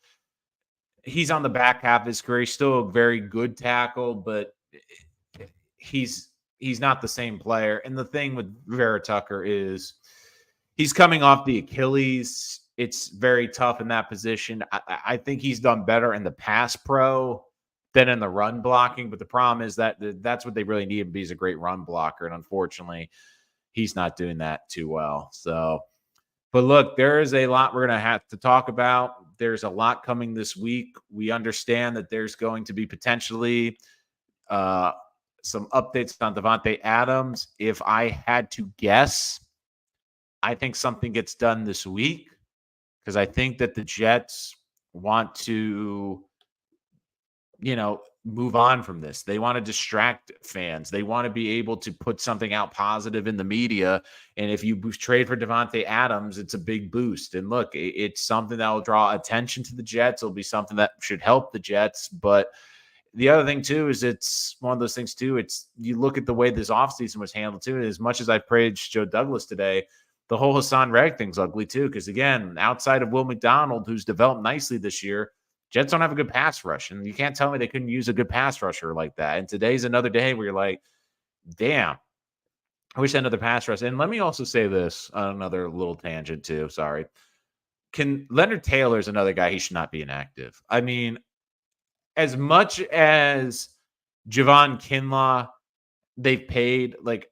he's on the back half of his career. He's still a very good tackle, but he's not the same player. And the thing with Vera Tucker is he's coming off the Achilles. It's very tough in that position. I think he's done better in the pass pro than in the run blocking. But the problem is that that's what they really need him to be is a great run blocker. And unfortunately, he's not doing that too well. So, but look, there is a lot we're going to have to talk about. There's a lot coming this week. We understand that there's going to be potentially some updates on Davante Adams. If I had to guess, I think something gets done this week because I think that the Jets want to, move on from this. They want to distract fans. They want to be able to put something out positive in the media. And if you trade for Davante Adams, it's a big boost. And look, it's something that will draw attention to the Jets. It'll be something that should help the Jets. But the other thing, too, is it's one of those things, too. It's you look at the way this offseason was handled, too. As much as I praised Joe Douglas today, the whole Hassan Reddick thing's ugly, too. Because, again, outside of Will McDonald, who's developed nicely this year, Jets don't have a good pass rush. And you can't tell me they couldn't use a good pass rusher like that. And today's another day where you're like, damn, I wish I had another pass rush. And let me also say this, another little tangent, too. Sorry. Leonard Taylor's another guy he should not be inactive. I mean, as much as Javon Kinlaw, they've paid, like,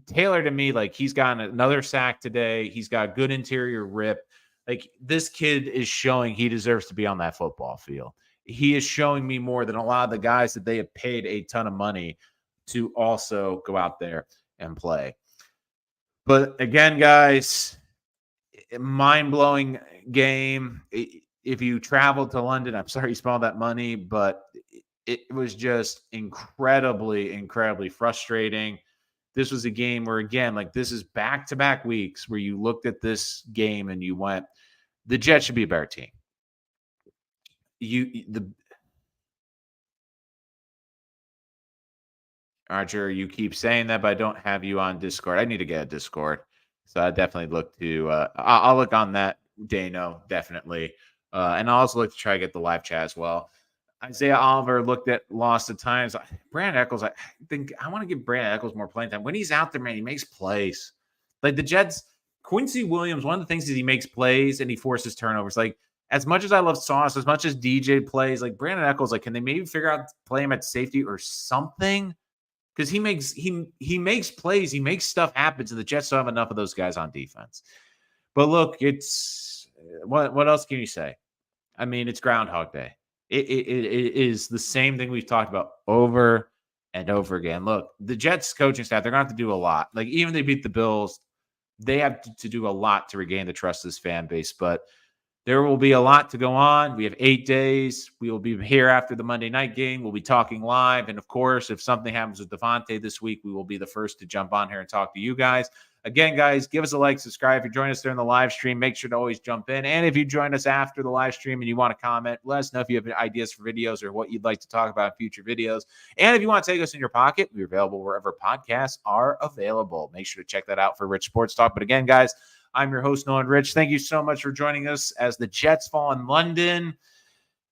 Taylor to me, like, he's gotten another sack today. He's got good interior rip. Like, this kid is showing he deserves to be on that football field. He is showing me more than a lot of the guys that they have paid a ton of money to also go out there and play. But again, guys, mind-blowing game. If you traveled to London, I'm sorry you spent all that money, but it was just incredibly frustrating. This was a game where, again, like this is back-to-back weeks where you looked at this game and you went, the Jets should be a better team. Roger, you keep saying that, but I don't have you on Discord. I need to get a Discord. So I definitely look to I'll look on that, Dano, definitely. And I'll also look to try to get the live chat as well. Isaiah Oliver lost at times. Brandon Echols, I think I want to give Brandon Echols more playing time. When he's out there, man, he makes plays. Like the Jets, Quincy Williams, one of the things is he makes plays and he forces turnovers. Like as much as I love Sauce, as much as DJ plays, like Brandon Echols, like can they maybe figure out to play him at safety or something? Because he makes plays, he makes stuff happen. So the Jets don't have enough of those guys on defense. But look, it's what else can you say? I mean, it's Groundhog Day. It is the same thing we've talked about over and over again. Look, the Jets coaching staff, they're going to have to do a lot. Like, even if they beat the Bills, they have to do a lot to regain the trust of this fan base. But there will be a lot to go on. We have 8 days. We will be here after the Monday night game. We'll be talking live. And, of course, if something happens with Davante this week, we will be the first to jump on here and talk to you guys. Again, guys, give us a like, subscribe. If you join us during the live stream, make sure to always jump in. And if you join us after the live stream and you want to comment, let us know if you have ideas for videos or what you'd like to talk about in future videos. And if you want to take us in your pocket, we're available wherever podcasts are available. Make sure to check that out for Rich Sports Talk. But again, guys, I'm your host, Nolan Rich. Thank you so much for joining us as the Jets fall in London.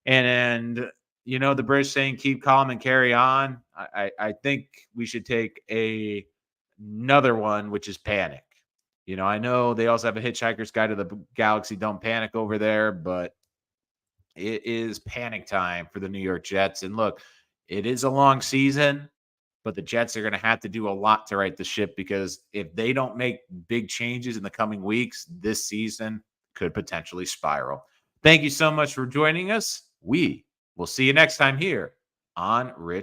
And you know, the British saying, keep calm and carry on. I think we should take another one, which is panic. You know, I know they also have a Hitchhiker's Guide to the Galaxy. Don't panic over there, but it is panic time for the New York Jets. And look, it is a long season, but the Jets are going to have to do a lot to right the ship because if they don't make big changes in the coming weeks, this season could potentially spiral. Thank you so much for joining us. We will see you next time here on Rich